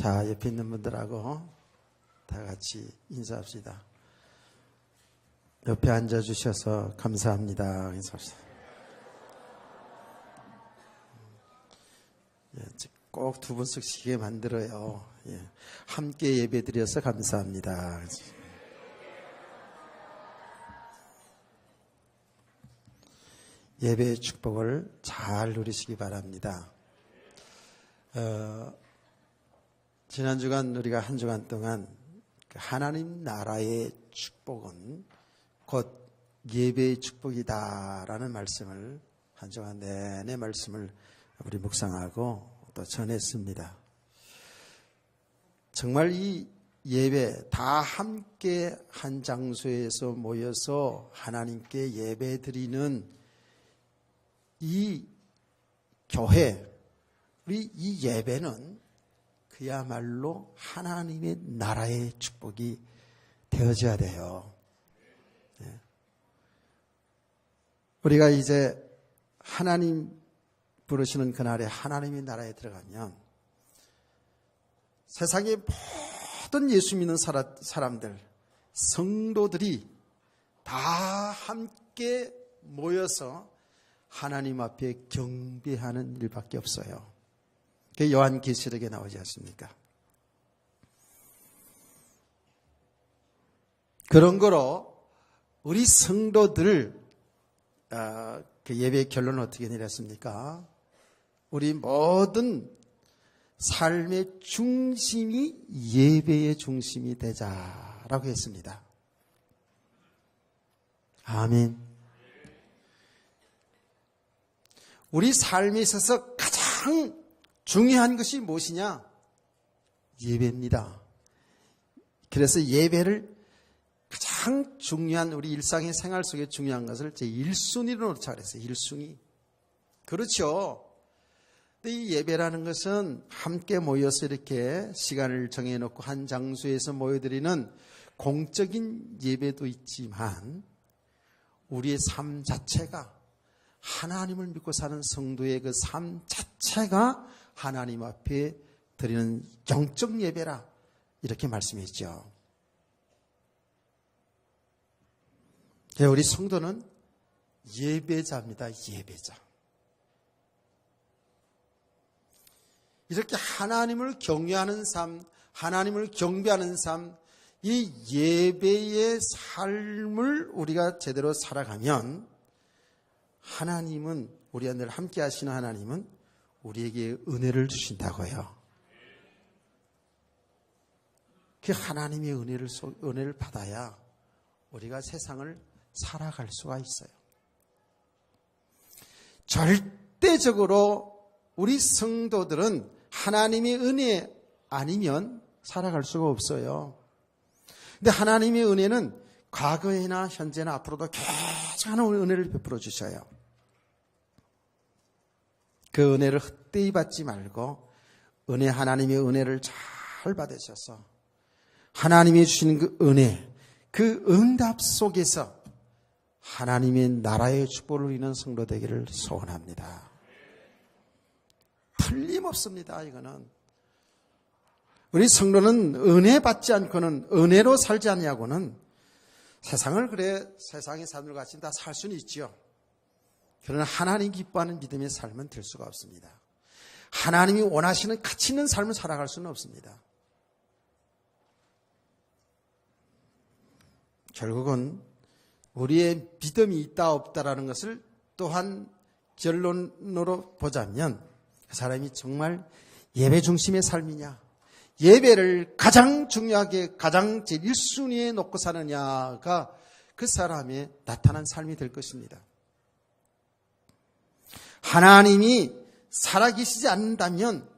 자, 옆에 있는 분들하고 다 같이 인사합시다. 옆에 앉아주셔서 감사합니다. 인사합시다. 꼭 두 분씩 쉬게 만들어요. 함께 예배드려서 감사합니다. 예배의 축복을 잘 누리시기 바랍니다. 지난 주간 우리가 한 주간 동안 하나님 나라의 축복은 곧 예배의 축복이다라는 말씀을 한 주간 내내 말씀을 우리 묵상하고 또 전했습니다. 정말 이 예배 다 함께 한 장소에서 모여서 하나님께 예배 드리는 이 교회, 우리 이 예배는 그야말로 하나님의 나라의 축복이 되어져야 돼요. 우리가 이제 하나님 부르시는 그날에 하나님의 나라에 들어가면 세상의 모든 예수 믿는 사람들, 성도들이 다 함께 모여서 하나님 앞에 경배하는 일밖에 없어요. 그게 요한계시록에 나오지 않습니까? 그런 거로 우리 성도들 그 예배의 결론은 어떻게 내렸습니까? 우리 모든 삶의 중심이 예배의 중심이 되자라고 했습니다. 아멘. 우리 삶에 있어서 가장 중요한 것이 무엇이냐? 예배입니다. 그래서 예배를 가장 중요한 우리 일상의 생활 속에 중요한 것을 제 1순위로 놓자 그랬어요. 1순위. 그렇죠. 근데 이 예배라는 것은 함께 모여서 이렇게 시간을 정해놓고 한 장소에서 모여드리는 공적인 예배도 있지만 우리의 삶 자체가 하나님을 믿고 사는 성도의 그 삶 자체가 하나님 앞에 드리는 영적 예배라 이렇게 말씀했죠. 우리 성도는 예배자입니다. 예배자. 이렇게 하나님을 경외하는 삶, 하나님을 경배하는 삶, 이 예배의 삶을 우리가 제대로 살아가면 하나님은 우리와 늘 함께 하시는 하나님은 우리에게 은혜를 주신다고요. 그 하나님의 은혜를 받아야 우리가 세상을 살아갈 수가 있어요. 절대적으로 우리 성도들은 하나님의 은혜 아니면 살아갈 수가 없어요. 근데 하나님의 은혜는 과거에나 현재나 앞으로도 계속하는 은혜를 베풀어 주셔요. 그 은혜를 헛되이 받지 말고 하나님의 은혜를 잘 받으셔서 하나님이 주시는 그 은혜, 그 응답 속에서 하나님의 나라의 축복을 누리는 성도 되기를 소원합니다. 틀림없습니다. 이거는 우리 성도는 은혜 받지 않고는 은혜로 살지 않냐고는 세상을 세상의 사람들 같이 다 살 수는 있죠. 그러나 하나님 기뻐하는 믿음의 삶은 될 수가 없습니다. 하나님이 원하시는 가치 있는 삶을 살아갈 수는 없습니다. 결국은 우리의 믿음이 있다 없다라는 것을 또한 결론으로 보자면 그 사람이 정말 예배 중심의 삶이냐, 예배를 가장 중요하게 가장 제1순위에 놓고 사느냐가 그 사람의 나타난 삶이 될 것입니다. 하나님이 살아계시지 않는다면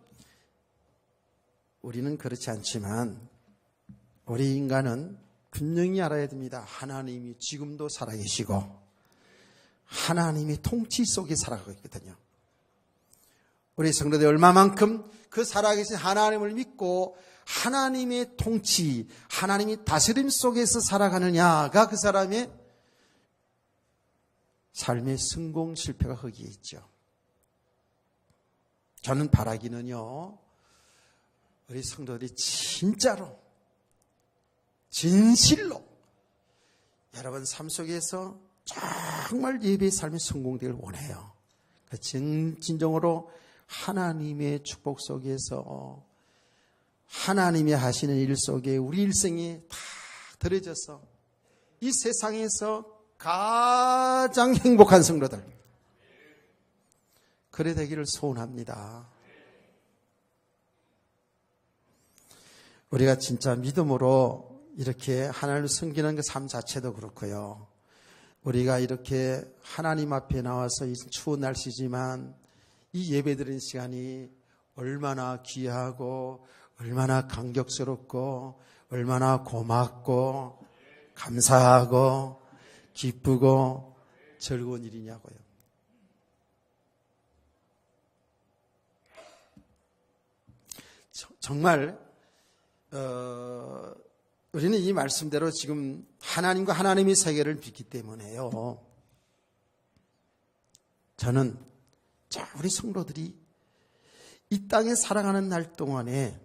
우리는 그렇지 않지만 우리 인간은 분명히 알아야 됩니다. 하나님이 지금도 살아계시고 하나님이 통치 속에 살아가고 있거든요. 우리 성도들 얼마만큼 그 살아계신 하나님을 믿고 하나님의 통치, 하나님이 다스림 속에서 살아가느냐가 그 사람의 삶의 성공 실패가 거기에 있죠. 저는 바라기는요, 우리 성도들이 진짜로 진실로 여러분 삶 속에서 정말 예배의 삶이 성공되길 원해요. 진정으로 하나님의 축복 속에서 하나님이 하시는 일 속에 우리 일생이 다 들어져서 이 세상에서 가장 행복한 성도들 그래 되기를 소원합니다. 우리가 진짜 믿음으로 이렇게 하나님을 섬기는 그 삶 자체도 그렇고요. 우리가 이렇게 하나님 앞에 나와서 이 추운 날씨지만 이 예배드리는 시간이 얼마나 귀하고 얼마나 감격스럽고 얼마나 고맙고 감사하고 기쁘고 즐거운 일이냐고요. 정말 우리는 이 말씀대로 지금 하나님과 하나님의 세계를 믿기 때문에요. 저는 우리 성도들이 이 땅에 살아가는 날 동안에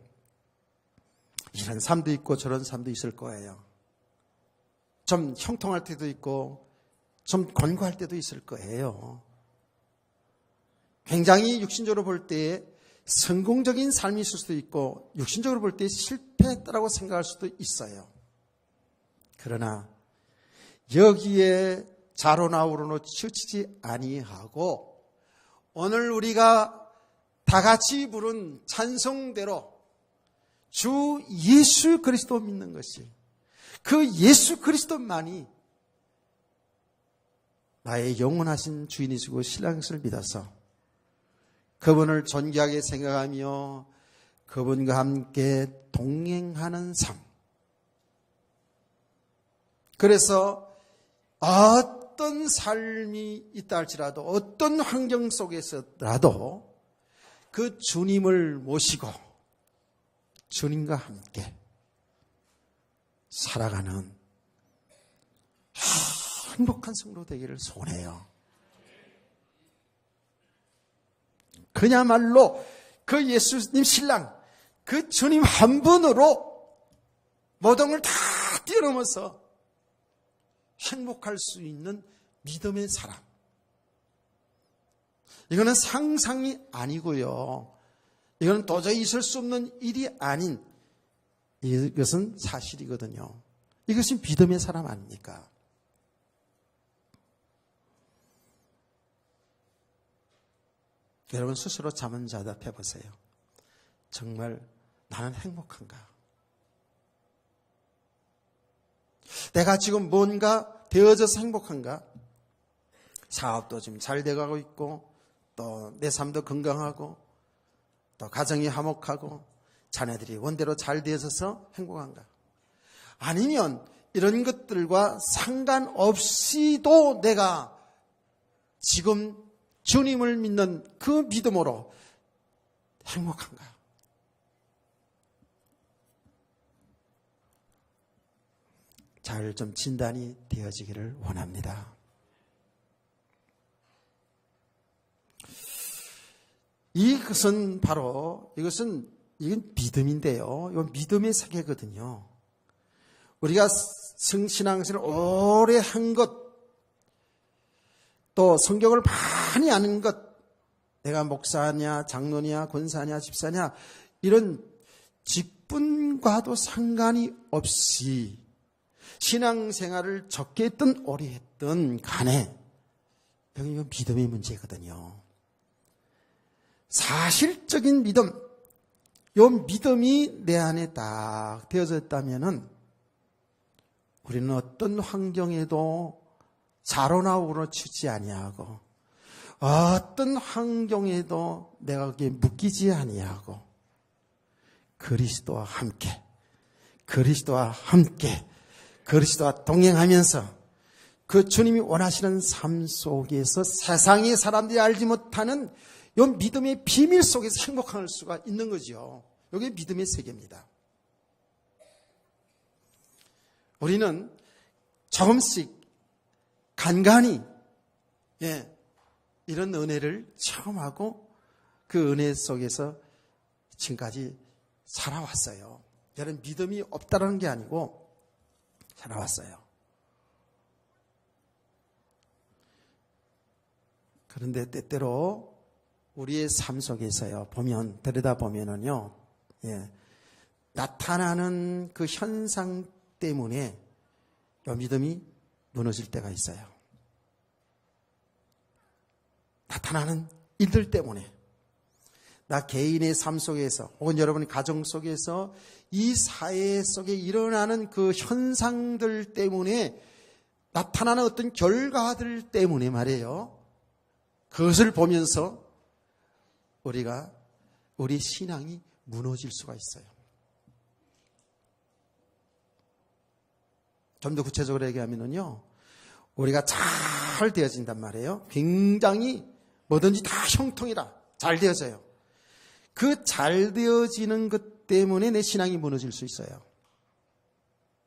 이런 삶도 있고 저런 삶도 있을 거예요. 좀 형통할 때도 있고 좀 권고할 때도 있을 거예요. 굉장히 육신적으로 볼 때 성공적인 삶이 있을 수도 있고 육신적으로 볼 때 실패했다고 생각할 수도 있어요. 그러나 여기에 자로나 우로나 치우치지 아니하고 오늘 우리가 다 같이 부른 찬송대로 주 예수 그리스도 믿는 것이 그 예수 그리스도만이 나의 영원하신 주인이시고 신랑이심을 믿어서 그분을 존귀하게 생각하며 그분과 함께 동행하는 삶. 그래서 어떤 삶이 있다 할지라도 어떤 환경 속에서라도 그 주님을 모시고 주님과 함께 살아가는 행복한 성도 되기를 소원해요. 그야말로 그 예수님 신랑, 그 주님 한 분으로 모든 걸 다 뛰어넘어서 행복할 수 있는 믿음의 사람. 이거는 상상이 아니고요. 이건 도저히 있을 수 없는 일이 아닌 이것은 사실이거든요. 이것이 믿음의 사람 아닙니까? 여러분 스스로 자문자답해 보세요. 정말 나는 행복한가? 내가 지금 뭔가 되어져서 행복한가? 사업도 지금 잘 돼가고 있고 또 내 삶도 건강하고 또 가정이 화목하고 자녀들이 원대로 잘 되어져서 행복한가? 아니면 이런 것들과 상관없이도 내가 지금 주님을 믿는 그 믿음으로 행복한가? 잘 좀 진단이 되어지기를 원합니다. 이것은 이건 믿음인데요. 이건 믿음의 세계거든요. 우리가 신앙생활을 오래 한 것, 또 성경을 많이 아는 것, 내가 목사냐, 장로냐, 권사냐, 집사냐, 이런 직분과도 상관이 없이 신앙생활을 적게 했든 오래 했든 간에 여기 믿음의 문제거든요. 사실적인 믿음, 이 믿음이 내 안에 딱 되어져 있다면은 우리는 어떤 환경에도 자로나 우로 치지 아니하고 어떤 환경에도 내가 거기에 묶이지 아니하고 그리스도와 함께 그리스도와 동행하면서 그 주님이 원하시는 삶 속에서 세상의 사람들이 알지 못하는 이 믿음의 비밀 속에서 행복할 수가 있는 거죠. 이게 믿음의 세계입니다. 우리는 조금씩 간간히 이런 은혜를 체험하고 그 은혜 속에서 지금까지 살아왔어요. 저는 믿음이 없다는 게 아니고 살아왔어요. 그런데 때때로 우리의 삶 속에서요, 들여다보면은요, 나타나는 그 현상 때문에 믿음이 무너질 때가 있어요. 나타나는 일들 때문에. 나 개인의 삶 속에서 혹은 여러분의 가정 속에서 이 사회 속에 일어나는 그 현상들 때문에 나타나는 어떤 결과들 때문에 말이에요. 그것을 보면서 우리 신앙이 무너질 수가 있어요. 좀 더 구체적으로 얘기하면요, 우리가 잘 되어진단 말이에요. 굉장히 뭐든지 다 형통이라 잘 되어져요. 그 잘 되어지는 것 때문에 내 신앙이 무너질 수 있어요.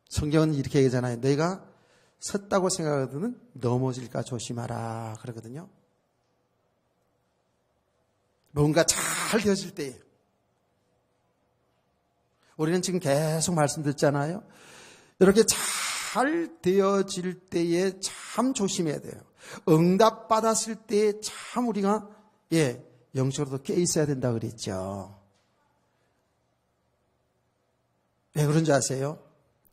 성경은 이렇게 얘기하잖아요. 내가 섰다고 생각하거든 넘어질까 조심하라 그러거든요. 뭔가 잘 되어질 때에 우리는 지금 계속 말씀 듣잖아요. 이렇게 잘 되어질 때에 참 조심해야 돼요. 응답받았을 때에 참 우리가 영적으로도 깨 있어야 된다 그랬죠. 왜 그런지 아세요?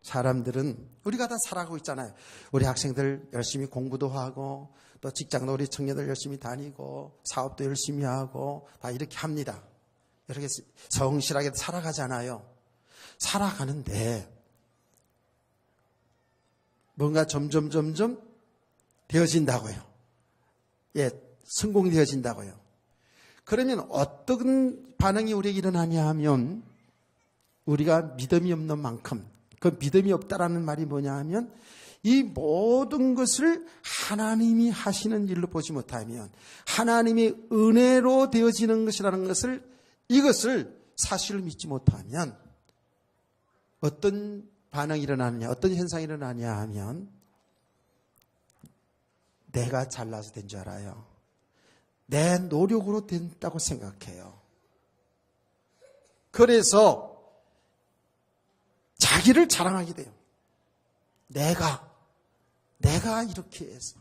사람들은 우리가 다 살아가고 있잖아요. 우리 학생들 열심히 공부도 하고 또 직장도 우리 청년들 열심히 다니고 사업도 열심히 하고 다 이렇게 합니다. 이렇게 성실하게 살아가잖아요. 살아가는데 뭔가 점점 되어진다고요. 성공이 되어진다고요. 그러면 어떤 반응이 우리에게 일어나냐 하면 우리가 믿음이 없는 만큼 그 믿음이 없다라는 말이 뭐냐 하면 이 모든 것을 하나님이 하시는 일로 보지 못하면 하나님의 은혜로 되어지는 것이라는 이것을 사실을 믿지 못하면 어떤 반응이 일어나느냐, 어떤 현상이 일어나냐 하면 내가 잘나서 된 줄 알아요. 내 노력으로 된다고 생각해요. 그래서 자기를 자랑하게 돼요. 내가 이렇게 해서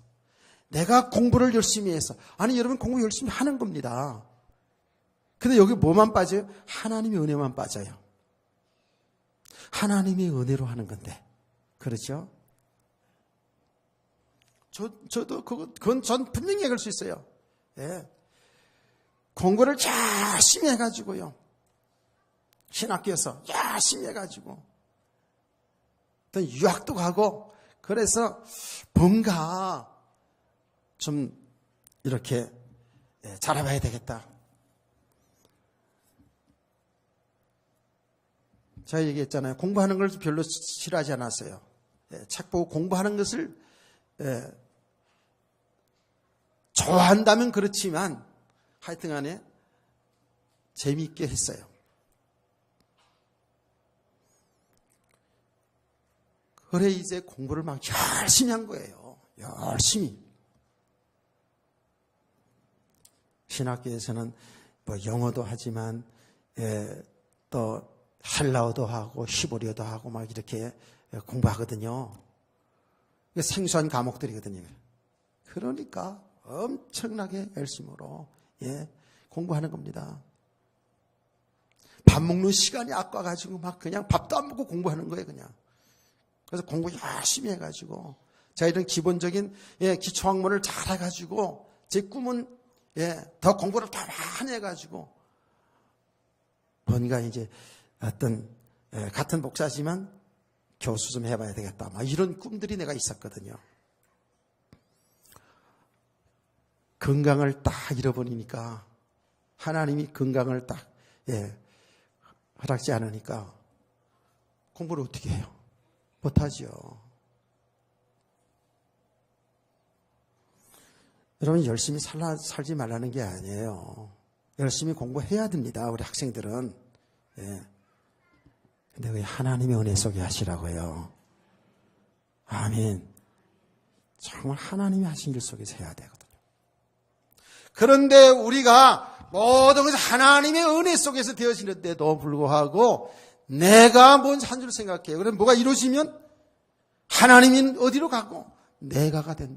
내가 공부를 열심히 해서 아니 여러분 공부 열심히 하는 겁니다. 근데 여기 뭐만 빠져요? 하나님의 은혜만 빠져요. 하나님의 은혜로 하는 건데 그렇죠? 저도 그건 전 분명히 얘기할 수 있어요. 공부를 열심히 해가지고요. 신학교에서 열심히 해가지고 또 유학도 가고 그래서 뭔가 좀 이렇게 잘해봐야 되겠다. 제가 얘기했잖아요. 공부하는 걸 별로 싫어하지 않았어요. 책 보고 공부하는 것을 좋아한다면 그렇지만 하여튼 간에 재미있게 했어요. 그래 이제 공부를 막 열심히 한 거예요. 열심히. 신학교에서는 뭐 영어도 하지만 또 헬라어도 하고 히브리어도 하고 막 이렇게 공부하거든요. 생소한 과목들이거든요. 그러니까 엄청나게 열심으로 공부하는 겁니다. 밥 먹는 시간이 아까워가지고 막 그냥 밥도 안 먹고 공부하는 거예요, 그냥. 그래서 공부 열심히 해가지고 제가 이런 기본적인 기초학문을 잘 해가지고 제 꿈은 더 공부를 더 많이 해가지고 뭔가 이제 어떤 같은 목사지만 교수 좀 해봐야 되겠다. 막 이런 꿈들이 내가 있었거든요. 건강을 딱 잃어버리니까 하나님이 건강을 딱 허락지 않으니까 공부를 어떻게 해요? 못하죠. 여러분 열심히 살지 말라는 게 아니에요. 열심히 공부해야 됩니다. 우리 학생들은. 근데 왜 하나님의 은혜 속에 하시라고요? 아멘. 정말 하나님이 하신 일 속에서 해야 되거든요. 그런데 우리가 모든 것이 하나님의 은혜 속에서 되어지는데도 불구하고 내가 뭔지 한 줄 생각해요. 그럼 뭐가 이루어지면 하나님은 어디로 가고 내가가 된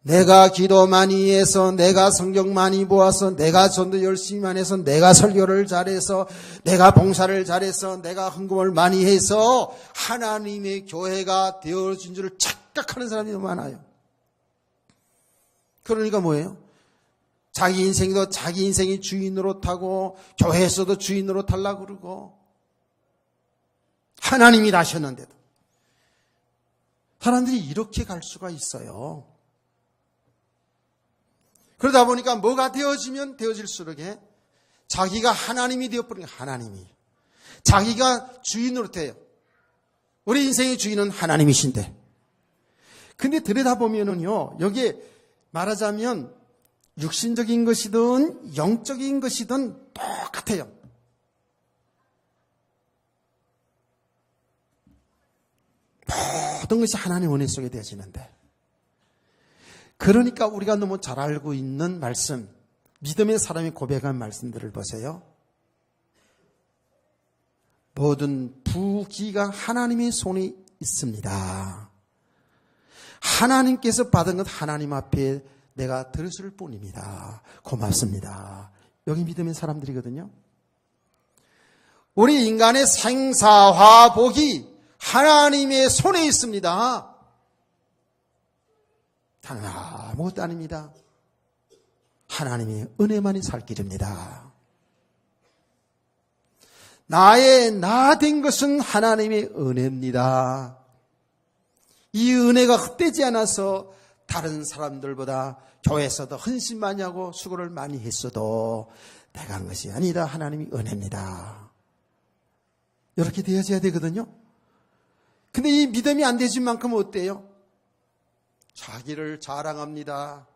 내가 기도 많이 해서, 내가 성경 많이 보아서, 내가 전도 열심히 해서, 내가 설교를 잘해서, 내가 봉사를 잘해서, 내가 헌금을 많이 해서 하나님의 교회가 되어진 줄을 착각하는 사람이 너무 많아요. 그러니까 뭐예요? 자기 인생도 자기 인생이 주인으로 타고 교회에서도 주인으로 타려고 그러고 하나님이 나셨는데도 사람들이 이렇게 갈 수가 있어요. 그러다 보니까 뭐가 되어지면 되어질수록 자기가 하나님이 되어버린 거예요. 하나님이. 자기가 주인으로 돼요. 우리 인생의 주인은 하나님이신데. 근데 들여다보면은요, 여기에 말하자면 육신적인 것이든 영적인 것이든 똑같아요. 모든 것이 하나님의 은혜 속에 되어지는데. 그러니까 우리가 너무 잘 알고 있는 말씀, 믿음의 사람이 고백한 말씀들을 보세요. 모든 부귀가 하나님의 손에 있습니다. 하나님께서 받은 것 하나님 앞에 내가 들었을 뿐입니다. 고맙습니다. 여기 믿음의 사람들이거든요. 우리 인간의 생사화 복이 하나님의 손에 있습니다. 다른 아무것도 아닙니다. 하나님의 은혜만이 살 길입니다. 나의 나 된 것은 하나님의 은혜입니다. 이 은혜가 헛되지 않아서 다른 사람들보다 교회에서도 헌신 많이 하고 수고를 많이 했어도 내가 한 것이 아니다. 하나님이 은혜입니다. 이렇게 되어져야 되거든요. 근데 이 믿음이 안 되진 만큼 어때요? 자기를 자랑합니다.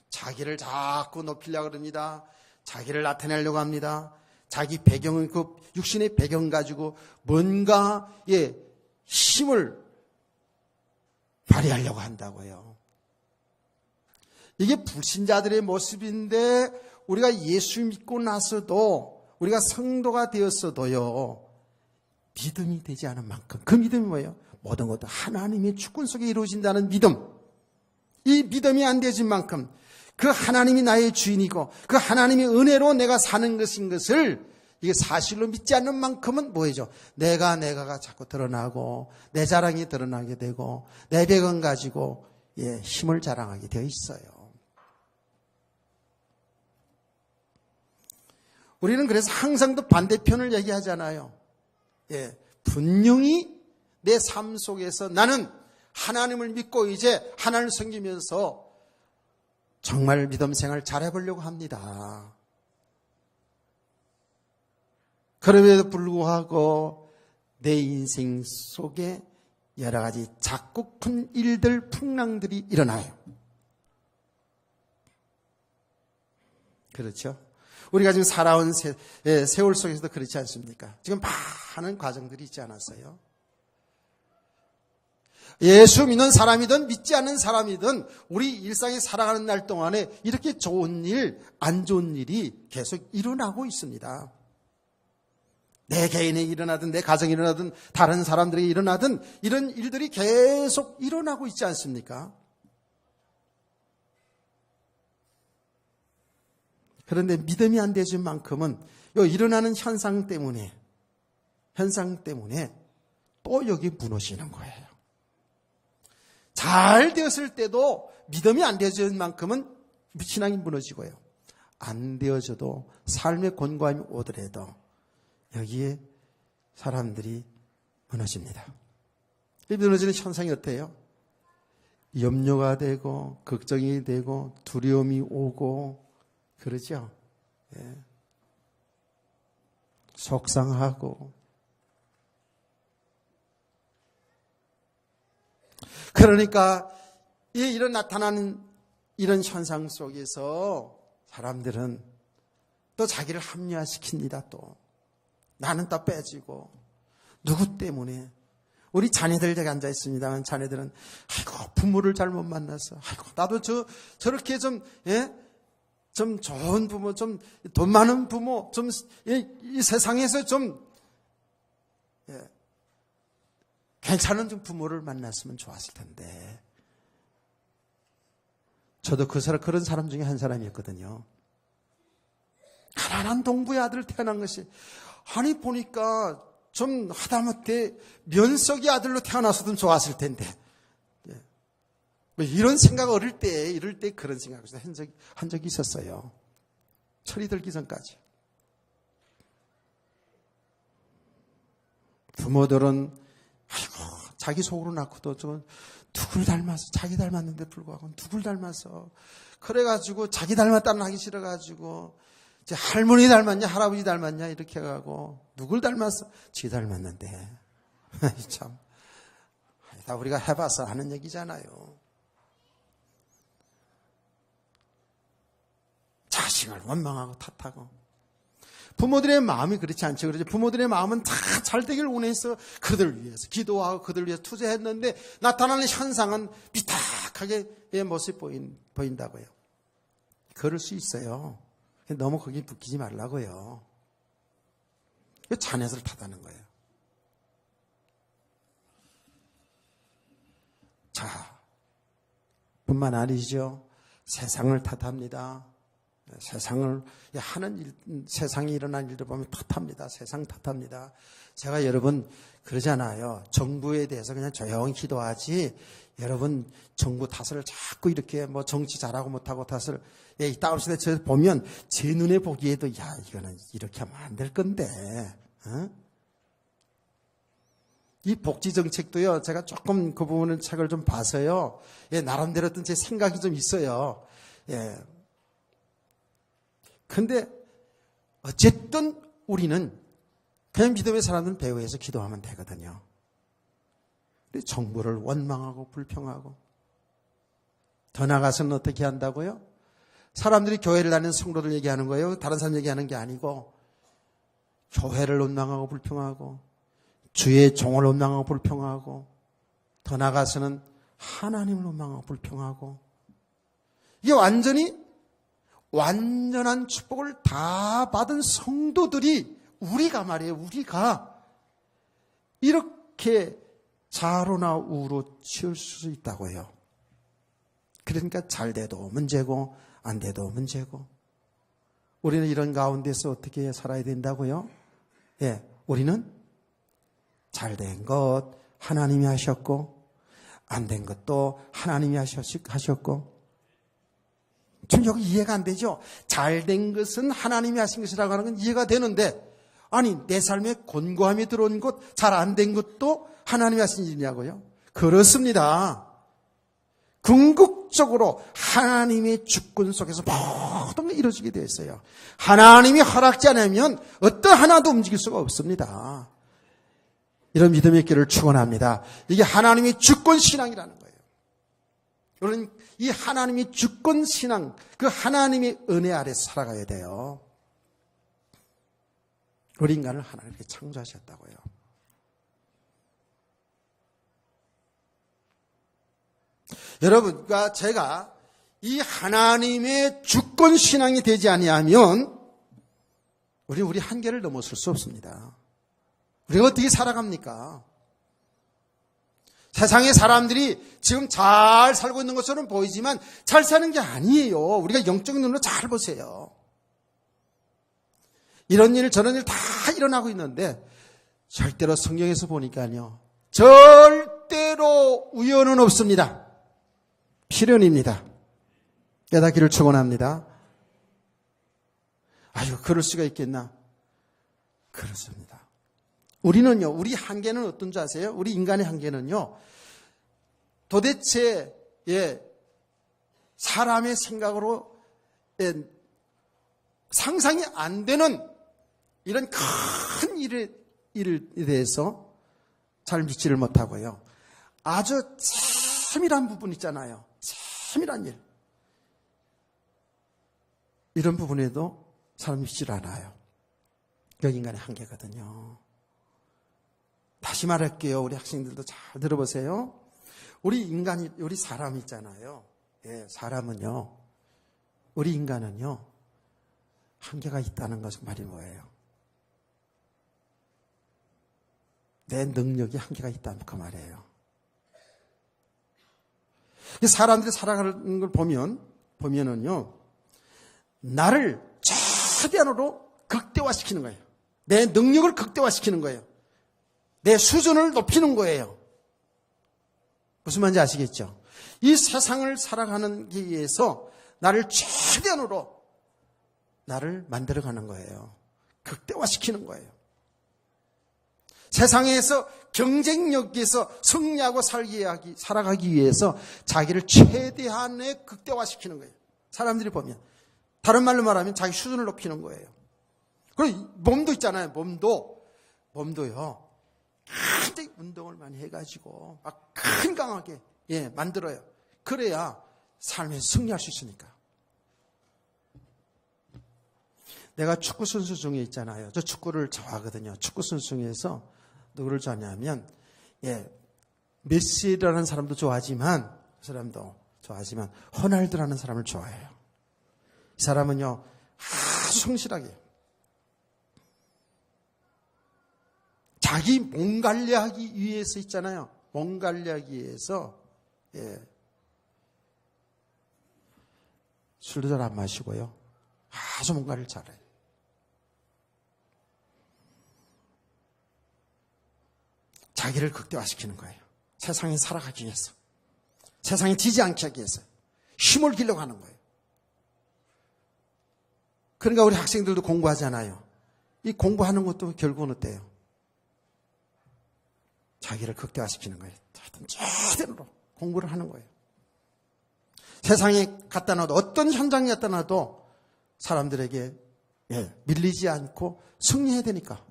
자기를 자꾸 높이려고 합니다. 자기를 나타내려고 합니다. 자기 배경은 그 육신의 배경 가지고 뭔가 힘을 발휘하려고 한다고요. 이게 불신자들의 모습인데 우리가 예수 믿고 나서도 우리가 성도가 되었어도요. 믿음이 되지 않은 만큼 그 믿음이 뭐예요? 모든 것도 하나님의 주권 속에 이루어진다는 믿음. 이 믿음이 안 되진 만큼 그 하나님이 나의 주인이고 그 하나님의 은혜로 내가 사는 것인 것을 이게 사실로 믿지 않는 만큼은 뭐예요? 내가가 자꾸 드러나고 내 자랑이 드러나게 되고 내 배경 가지고 힘을 자랑하게 되어 있어요. 우리는 그래서 항상 또 반대편을 얘기하잖아요. 분명히 내 삶 속에서 나는 하나님을 믿고 이제 하나님을 섬기면서 정말 믿음 생활 잘해보려고 합니다. 그럼에도 불구하고 내 인생 속에 여러 가지 작고 큰 일들, 풍랑들이 일어나요. 그렇죠? 우리가 지금 살아온 세월 속에서도 그렇지 않습니까? 지금 많은 과정들이 있지 않았어요? 예수 믿는 사람이든 믿지 않는 사람이든 우리 일상에 살아가는 날 동안에 이렇게 좋은 일, 안 좋은 일이 계속 일어나고 있습니다. 내 개인에 일어나든 내 가정에 일어나든 다른 사람들에게 일어나든 이런 일들이 계속 일어나고 있지 않습니까? 그런데 믿음이 안 되진 만큼은 일어나는 현상 때문에 또 여기 무너지는 거예요. 잘 되었을 때도 믿음이 안 되어진 만큼은 신앙이 무너지고요. 안 되어져도 삶의 곤고함이 오더라도 여기에 사람들이 무너집니다. 이 무너지는 현상이 어때요? 염려가 되고 걱정이 되고 두려움이 오고 그러죠. 속상하고 그러니까 이런 나타나는 이런 현상 속에서 사람들은 또 자기를 합리화시킵니다. 또 나는 또 빼지고 누구 때문에 우리 자녀들 제가 앉아 있습니다만 자녀들은 아이고 부모를 잘못 만나서 아이고 나도 저렇게 좀 좀 좋은 부모, 좀 돈 많은 부모, 좀 이 세상에서 좀 괜찮은 좀 부모를 만났으면 좋았을 텐데. 저도 그런 사람 중에 한 사람이었거든요. 가난한 동부의 아들 태어난 것이, 아니 보니까 좀 하다못해 면석이 아들로 태어났어도 좋았을 텐데. 이런 생각 이럴 때 그런 생각을 한 적이 있었어요. 철이 들기 전까지. 부모들은 자기 속으로 낳고도 누굴 닮아서, 자기 닮았는데 불구하고 누굴 닮아서, 그래가지고 자기 닮았다는 하기 싫어가지고 이제 할머니 닮았냐 할아버지 닮았냐 이렇게 해가고 누굴 닮았어? 지 닮았는데. 참 다 우리가 해봐서 하는 얘기잖아요. 자식을 원망하고 탓하고. 부모들의 마음이 그렇지 않죠. 그렇죠. 부모들의 마음은 다 잘되기를 원해서 그들 위해서 기도하고 그들 위해서 투자했는데 나타나는 현상은 비탁하게 모습이 보인다고요. 그럴 수 있어요. 너무 거기에 묶이지 말라고요. 자녀들 탓하는 거예요. 자, 뿐만 아니죠. 세상을 탓합니다. 세상에 일어난 일들 보면 탓합니다. 세상 탓합니다. 제가 여러분 그러잖아요. 정부에 대해서 그냥 조용히 기도하지. 여러분 정부 탓을 자꾸 이렇게 정치 잘하고 못하고 탓을 이따 없을 때 저 보면 제 눈에 보기에도 이거는 이렇게 하면 안 될 건데. 이 복지 정책도요. 제가 조금 그 부분은 책을 좀 봐서요. 나름대로 어떤 제 생각이 좀 있어요. 근데 어쨌든 우리는 그냥 믿음의 사람들은 배후에서 기도하면 되거든요. 근데 정부를 원망하고 불평하고 더 나아가서는 어떻게 한다고요? 사람들이 교회를 다니는 성도들 얘기하는 거예요. 다른 사람 얘기하는 게 아니고 교회를 원망하고 불평하고 주의 종을 원망하고 불평하고 더 나아가서는 하나님을 원망하고 불평하고 이게 완전한 축복을 다 받은 성도들이 우리가 이렇게 좌로나 우로 치울 수 있다고요. 그러니까 잘 돼도 문제고 안 돼도 문제고 우리는 이런 가운데서 어떻게 살아야 된다고요? 우리는 잘 된 것 하나님이 하셨고 안 된 것도 하나님이 하셨고 지금 여기 이해가 안 되죠? 잘된 것은 하나님이 하신 것이라고 하는 건 이해가 되는데 아니 내 삶에 곤고함이 들어온 것 잘 안 된 것도 하나님이 하신 일이냐고요? 그렇습니다. 궁극적으로 하나님의 주권 속에서 모든 게 이루어지게 되어 있어요. 하나님이 허락지 않으면 어떤 하나도 움직일 수가 없습니다. 이런 믿음의 길을 축원합니다. 이게 하나님의 주권 신앙이라는 거예요. 여러분 이 하나님의 주권 신앙, 그 하나님의 은혜 아래서 살아가야 돼요. 우리 인간을 하나님께 창조하셨다고요. 여러분과 제가 이 하나님의 주권 신앙이 되지 아니하면 우리 한계를 넘어설 수 없습니다. 우리가 어떻게 살아갑니까? 세상의 사람들이 지금 잘 살고 있는 것처럼 보이지만 잘 사는 게 아니에요. 우리가 영적인 눈으로 잘 보세요. 이런 일 저런 일 다 일어나고 있는데 절대로 성경에서 보니까요. 절대로 우연은 없습니다. 필연입니다. 깨닫기를 축원합니다. 아유 그럴 수가 있겠나? 그렇습니다. 우리는요, 우리 한계는 어떤 줄 아세요? 우리 인간의 한계는요, 도대체, 사람의 생각으로, 상상이 안 되는 이런 큰 일에 대해서 잘 믿지를 못하고요. 아주 세밀한 부분 있잖아요. 세밀한 일. 이런 부분에도 사람 믿지를 않아요. 그게 인간의 한계거든요. 다시 말할게요. 우리 학생들도 잘 들어보세요. 우리 사람 있잖아요. 사람은요. 우리 인간은요, 한계가 있다는 것은 말이 뭐예요? 내 능력이 한계가 있다는 그 말이에요. 사람들이 살아가는 걸 보면은요, 나를 최대한으로 극대화시키는 거예요. 내 능력을 극대화시키는 거예요. 내 수준을 높이는 거예요. 무슨 말인지 아시겠죠? 이 세상을 살아가는 데 위해서 나를 최대한으로 나를 만들어가는 거예요. 극대화시키는 거예요. 세상에서 경쟁력에서 승리하고 살아가기 위해서 자기를 최대한에 극대화시키는 거예요. 사람들이 보면. 다른 말로 말하면 자기 수준을 높이는 거예요. 그리고 몸도 있잖아요. 몸도요. 굉장히 운동을 많이 해가지고 막 건강하게 만들어요. 그래야 삶에서 승리할 수 있으니까. 내가 축구 선수 중에 있잖아요. 저 축구를 좋아하거든요. 축구 선수 중에서 누구를 좋아하냐면 메시라는 사람도 좋아하지만 그 사람도 좋아하지만 호날두라는 사람을 좋아해요. 이 사람은요 아주 성실하게 자기 몸 관리하기 위해서 있잖아요. 몸 관리하기 위해서 술도 잘 안 마시고요. 아주 몸 관리를 잘해요. 자기를 극대화시키는 거예요. 세상에 살아가기 위해서. 세상에 지지 않게 하기 위해서. 힘을 기려고 하는 거예요. 그러니까 우리 학생들도 공부하잖아요. 이 공부하는 것도 결국은 어때요? 자기를 극대화시키는 거예요. 최대로 공부를 하는 거예요. 세상에 갖다 놔도 어떤 현장에 갖다 놔도 사람들에게 밀리지 않고 승리해야 되니까.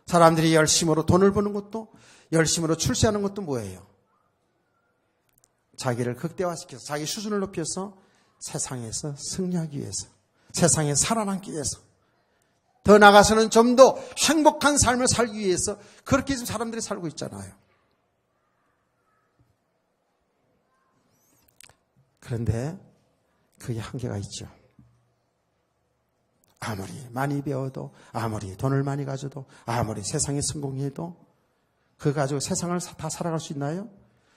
사람들이 열심으로 돈을 버는 것도 열심으로 출세하는 것도 뭐예요? 자기를 극대화시켜서 자기 수준을 높여서 세상에서 승리하기 위해서 세상에 살아남기 위해서 더 나아가서는 좀 더 행복한 삶을 살기 위해서 그렇게 지금 사람들이 살고 있잖아요. 그런데 그게 한계가 있죠. 아무리 많이 배워도 아무리 돈을 많이 가져도 아무리 세상에 성공해도 그거 가지고 세상을 다 살아갈 수 있나요?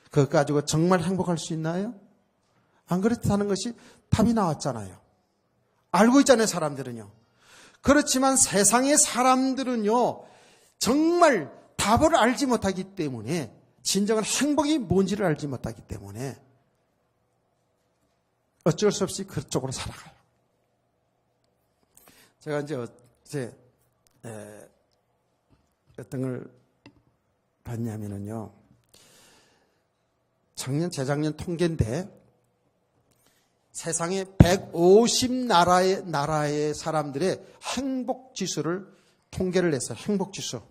그거 가지고 정말 행복할 수 있나요? 안 그렇다는 것이 답이 나왔잖아요. 알고 있잖아요, 사람들은요. 그렇지만 세상의 사람들은요, 정말 답을 알지 못하기 때문에, 진정한 행복이 뭔지를 알지 못하기 때문에 어쩔 수 없이 그쪽으로 살아가요. 제가 이제 어떤 걸 봤냐면요, 재작년 통계인데 세상의 150나라의 사람들의 행복 지수를 통계를 냈어요. 행복 지수.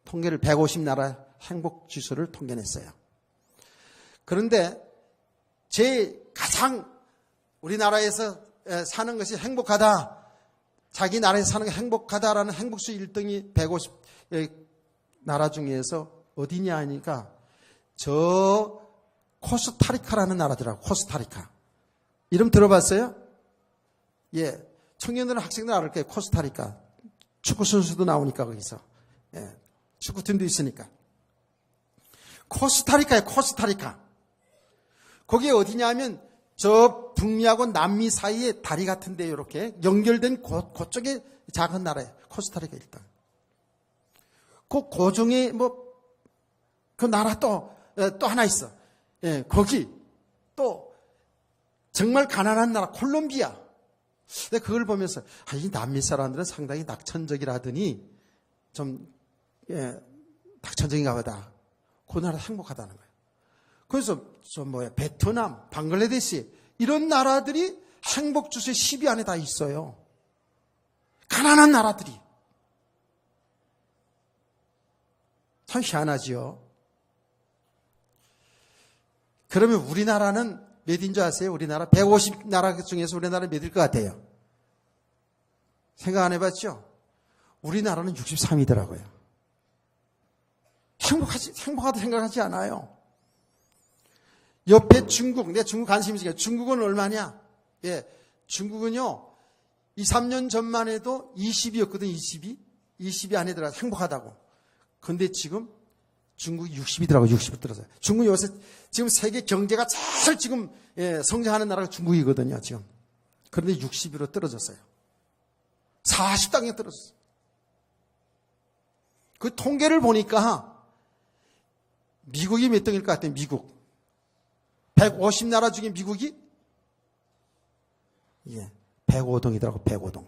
통계를 150나라 행복 지수를 통계냈어요. 그런데 가장 우리나라에서 사는 것이 행복하다. 자기 나라에서 사는 게 행복하다라는 행복수 1등이 150 나라 중에서 어디냐 하니까 저 코스타리카라는 나라더라고. 코스타리카. 이름 들어봤어요? 청년들은 학생들 알을 거예요. 코스타리카. 축구 선수도 나오니까 거기서. 축구팀도 있으니까. 코스타리카예요. 코스타리카. 거기에 어디냐면 저 북미하고 남미 사이에 다리 같은데 이렇게 연결된 그쪽에 작은 나라예요. 코스타리카 일단. 그 중에 그 나라 또 하나 있어. 거기 또 정말 가난한 나라 콜롬비아. 근데 그걸 보면서 이 남미 사람들은 상당히 낙천적이라더니 좀 낙천적인가 보다. 그 나라 행복하다는 거예요. 그래서 베트남, 방글라데시 이런 나라들이 행복 지수의 10위 안에 다 있어요. 가난한 나라들이. 참 희한하지요. 그러면 우리나라는 몇인 줄 아세요? 우리나라 150나라 중에서 우리나라 몇일 것 같아요? 생각 안 해봤죠? 우리나라는 63위더라고요. 행복하다 생각하지 않아요. 옆에 중국, 내가 중국 관심 있으니까 중국은 얼마냐? 중국은요, 2, 3년 전만 해도 20이었거든, 20이 안에 들어가서 행복하다고. 근데 지금 중국이 60이더라고요, 60을 들어서요. 중국이 요새 지금 세계 경제가 제일 지금 성장하는 나라가 중국이거든요, 지금. 그런데 60위로 떨어졌어요. 40당에 떨어졌어요. 그 통계를 보니까 미국이 몇 등일 것 같아요, 미국. 150나라 중에 미국이 105등이더라고, 105등.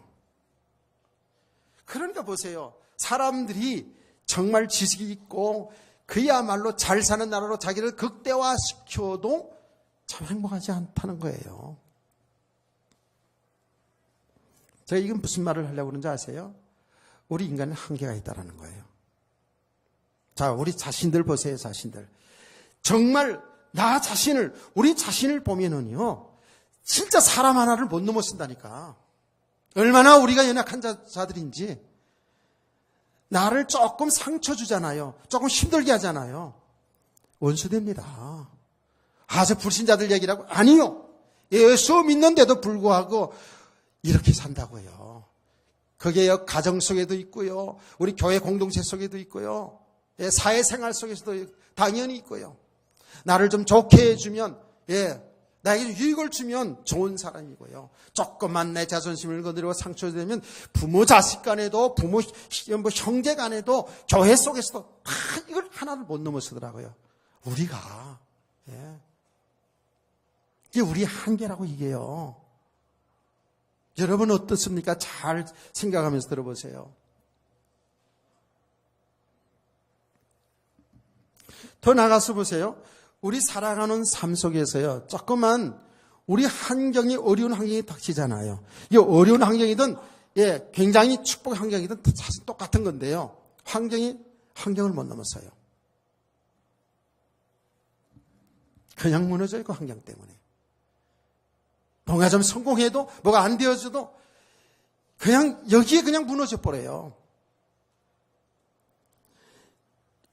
그러니까 보세요. 사람들이 정말 지식이 있고 그야말로 잘 사는 나라로 자기를 극대화시켜도 참 행복하지 않다는 거예요. 제가 이건 무슨 말을 하려고 그러는지 아세요? 우리 인간은 한계가 있다는 거예요. 자, 우리 자신들 보세요, 자신들. 정말 나 자신을, 우리 자신을 보면은요, 진짜 사람 하나를 못 넘어선다니까. 얼마나 우리가 연약한 자들인지. 나를 조금 상처 주잖아요. 조금 힘들게 하잖아요. 원수됩니다. 저 불신자들 얘기라고? 아니요. 예수 믿는데도 불구하고 이렇게 산다고요. 그게 가정 속에도 있고요. 우리 교회 공동체 속에도 있고요. 사회생활 속에서도 당연히 있고요. 나를 좀 좋게 해주면, 나에게 유익을 주면 좋은 사람이고요. 조금만 내 자존심을 건드리고 상처되면 부모 자식 간에도, 부모 형제 간에도, 교회 속에서도 이걸 하나를 못 넘어서더라고요. 우리가. 이게 우리의 한계라고 이게요. 여러분 어떻습니까? 잘 생각하면서 들어보세요. 더 나가서 보세요. 우리 살아가는 삶 속에서요, 조그만 우리 환경이 어려운 환경이 닥치잖아요. 이 어려운 환경이든, 굉장히 축복 환경이든 사실 똑같은 건데요. 환경을 못 넘었어요. 그냥 무너져요, 그 환경 때문에. 뭔가 좀 성공해도, 뭐가 안 되어져도, 여기에 그냥 무너져 버려요.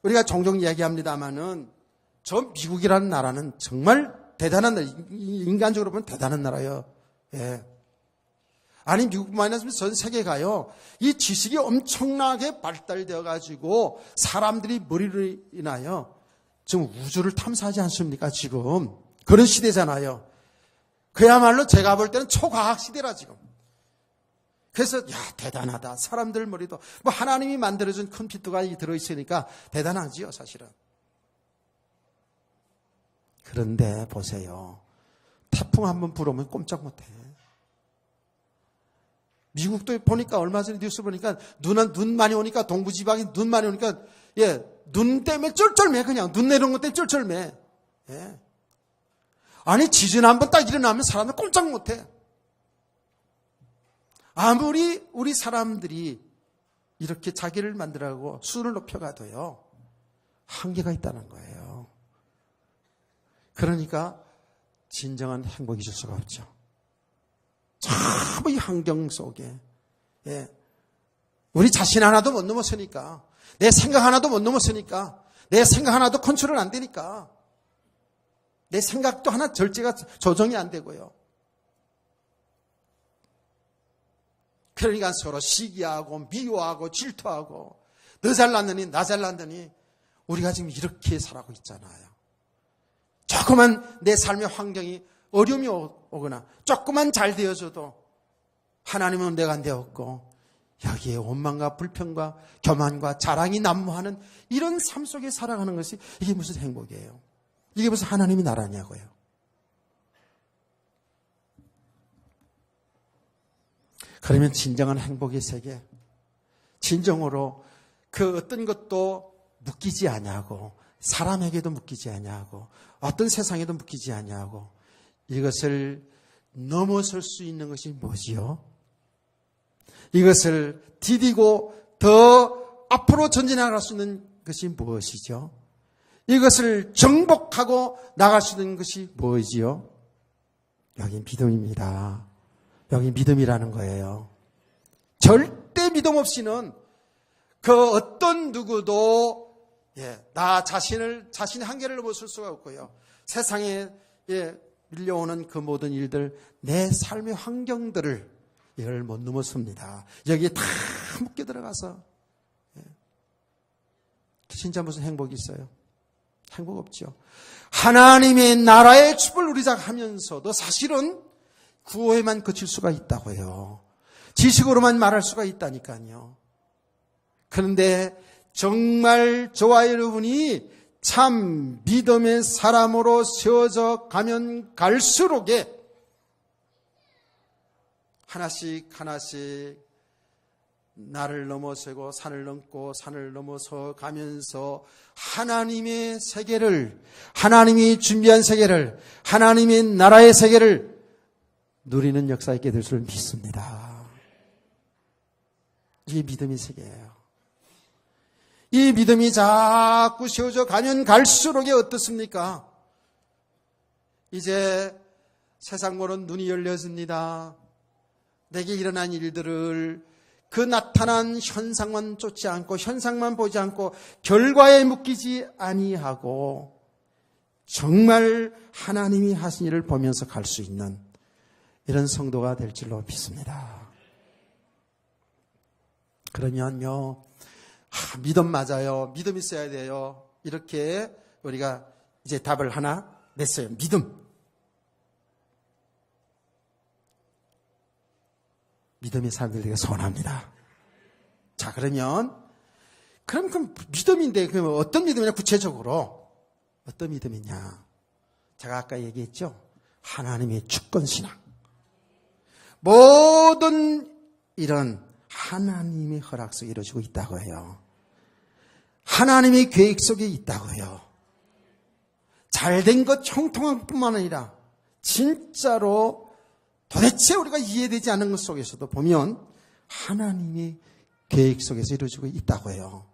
우리가 종종 이야기합니다마는, 저 미국이라는 나라는 정말 대단한 나라, 인간적으로 보면 대단한 나라예요. 아니, 미국뿐만 아니라 전 세계가요, 이 지식이 엄청나게 발달되어 가지고 사람들이 머리를 인하여 지금 우주를 탐사하지 않습니까, 지금. 그런 시대잖아요. 그야말로 제가 볼 때는 초과학 시대라, 지금. 그래서, 대단하다. 사람들 머리도, 하나님이 만들어준 컴퓨터가 들어있으니까 대단하지요, 사실은. 그런데 보세요. 태풍 한번 불어오면 꼼짝 못해. 미국도 보니까 얼마 전에 뉴스 보니까 눈 많이 오니까 동부지방에 눈 많이 오니까 눈 때문에 쩔쩔매 그냥. 눈 내려온 것 때문에 쩔쩔매. 아니 지진 한번 딱 일어나면 사람들 꼼짝 못해. 아무리 우리 사람들이 이렇게 자기를 만들어가고 수를 높여가도요. 한계가 있다는 거예요. 그러니까 진정한 행복이 줄 수가 없죠. 참 이 환경 속에 우리 자신 하나도 못 넘어서니까, 내 생각 하나도 못 넘어서니까, 내 생각 하나도 컨트롤 안 되니까, 내 생각도 하나 절제가 조정이 안 되고요. 그러니까 서로 시기하고 미워하고 질투하고 너 잘났느니 나 잘났느니 우리가 지금 이렇게 살아가고 있잖아요. 조그만 내 삶의 환경이 어려움이 오거나 조금만 잘 되어져도 하나님은 내가 안 되었고 여기에 원망과 불평과 교만과 자랑이 난무하는 이런 삶 속에 살아가는 것이 이게 무슨 행복이에요? 이게 무슨 하나님이 나라냐고요. 그러면 진정한 행복의 세계, 진정으로 그 어떤 것도 묶이지 아니하고 사람에게도 묶이지 아니하고 어떤 세상에도 묶이지 아니하고 이것을 넘어설 수 있는 것이 뭐지요? 이것을 디디고 더 앞으로 전진해갈 수 있는 것이 무엇이죠? 이것을 정복하고 나갈 수 있는 것이 무엇이지요? 여기 믿음입니다. 여기 믿음이라는 거예요. 절대 믿음 없이는 그 어떤 누구도 나 자신의 한계를 넘어설 수가 없고요. 세상에 밀려오는 그 모든 일들, 내 삶의 환경들을 이걸 못 넘어섭니다. 여기에 다 묶여 들어가서 진짜 무슨 행복이 있어요? 행복 없죠. 하나님의 나라의 춤을 누리자 하면서도 사실은 구호에만 그칠 수가 있다고요. 지식으로만 말할 수가 있다니까요. 그런데 정말 저와 여러분이 참 믿음의 사람으로 세워져 가면 갈수록에 하나씩 나를 넘어서고 산을 넘고 산을 넘어서 가면서 하나님의 세계를, 하나님이 준비한 세계를, 하나님의 나라의 세계를 누리는 역사 있게 될 줄 믿습니다. 이게 믿음의 세계예요. 이 믿음이 자꾸 세워져 가면 갈수록에 어떻습니까? 이제 세상 보는 눈이 열려집니다. 내게 일어난 일들을 그 나타난 현상만 쫓지 않고 현상만 보지 않고 결과에 묶이지 아니하고 정말 하나님이 하신 일을 보면서 갈 수 있는 이런 성도가 될 줄로 믿습니다. 그러면요, 믿음 맞아요. 믿음 있어야 돼요. 이렇게 우리가 이제 답을 하나 냈어요. 믿음. 믿음이 사람들에게 소원합니다. 자, 그럼 그 믿음인데, 그럼 어떤 믿음이냐, 구체적으로. 어떤 믿음이냐. 제가 아까 얘기했죠. 하나님의 주권신앙. 모든 이런 하나님의 허락 속에 이루어지고 있다고 해요. 하나님의 계획 속에 있다고 해요. 잘된 것 형통한 뿐만 아니라 진짜로 도대체 우리가 이해되지 않는 것 속에서도 보면 하나님의 계획 속에서 이루어지고 있다고 해요.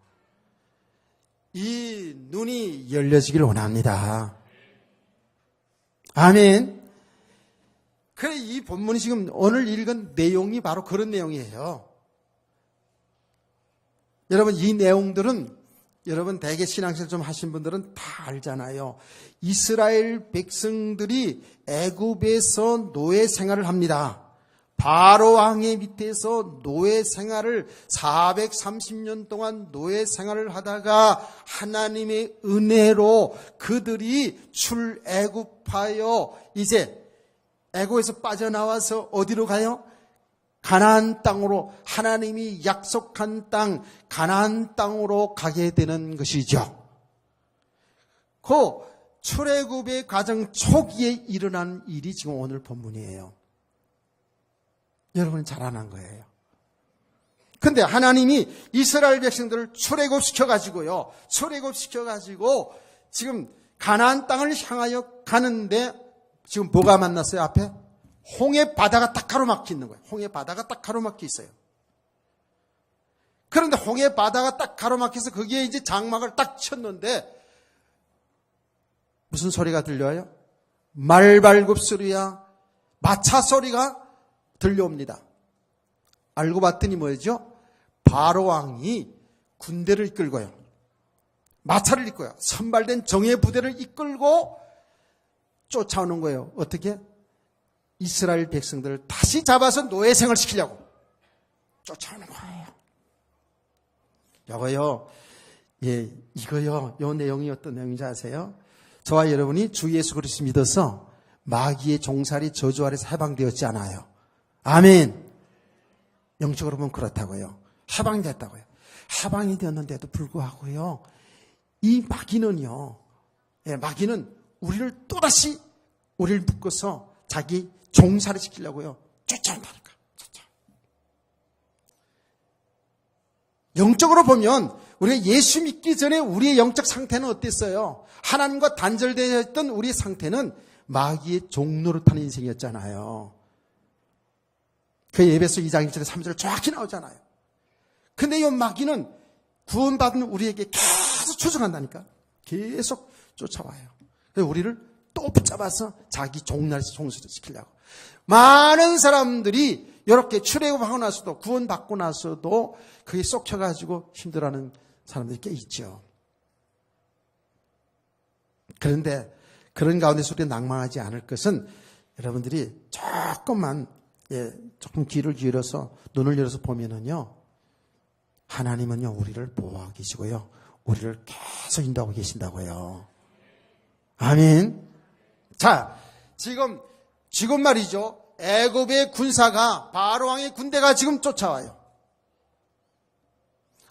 이 눈이 열려지길 원합니다. 아멘. 그래, 이 본문이 지금 오늘 읽은 내용이 바로 그런 내용이에요. 여러분, 이 내용들은 여러분 대개 신앙생활 좀 하신 분들은 다 알잖아요. 이스라엘 백성들이 애굽에서 노예 생활을 합니다. 바로 왕의 밑에서 노예 생활을 430년 동안 노예 생활을 하다가 하나님의 은혜로 그들이 출애굽하여 이제 애굽에서 빠져나와서 어디로 가요? 가나안 땅으로, 하나님이 약속한 땅 가나안 땅으로 가게 되는 것이죠. 그 출애굽의 과정 초기에 일어난 일이 지금 오늘 본문이에요. 여러분은 잘 아는 거예요. 근데 하나님이 이스라엘 백성들을 출애굽시켜가지고요. 출애굽시켜가지고 지금 가나안 땅을 향하여 가는데 지금 뭐가 만났어요, 앞에? 홍해 바다가 딱 가로막혀 있는 거예요. 홍해 바다가 딱 가로막혀 있어요. 그런데 홍해 바다가 딱 가로막혀서 거기에 이제 장막을 딱 쳤는데 무슨 소리가 들려요? 말발굽 소리야, 마차 소리가 들려옵니다. 알고 봤더니 뭐죠? 바로 왕이 군대를 이끌고요. 마차를 이끌고요. 선발된 정예 부대를 이끌고 쫓아오는 거예요. 어떻게? 이스라엘 백성들을 다시 잡아서 노예생을 시키려고 쫓아오는 거예요. 이거요, 이거요, 이 내용이 어떤 내용인지 아세요? 저와 여러분이 주 예수 그리스도 믿어서 마귀의 종살이 저주 아래서 해방되었지 않아요. 아멘. 영적으로 보면 그렇다고요. 해방됐다고요. 해방이 되었는데도 불구하고요, 이 마귀는요, 마귀는 우리를 또다시 우리를 묶어서 자기 종살이 시키려고요. 쫓아온다니까. 영적으로 보면 우리가 예수 믿기 전에 우리의 영적 상태는 어땠어요? 하나님과 단절되어 있던 우리의 상태는 마귀의 종노릇하는 인생이었잖아요. 그 에베소 2장 1절에 3절에 정확히 나오잖아요. 근데 이 마귀는 구원받은 우리에게 계속 추적한다니까. 계속 쫓아와요. 그래서 우리를 또 붙잡아서 자기 종날에서 종살이 시키려고. 많은 사람들이 이렇게 출애굽하고 나서도, 구원받고 나서도 그게 쏙혀가지고 힘들어하는 사람들이 꽤 있죠. 그런데 그런 가운데서 우리가 낭망하지 않을 것은 여러분들이 조금 귀를 기울여서 눈을 열어서 보면은요, 하나님은요 우리를 보호하고 계시고요, 우리를 계속 인도하고 계신다고요. 아멘. 자, 지금 말이죠. 애굽의 군사가, 바로 왕의 군대가 지금 쫓아와요.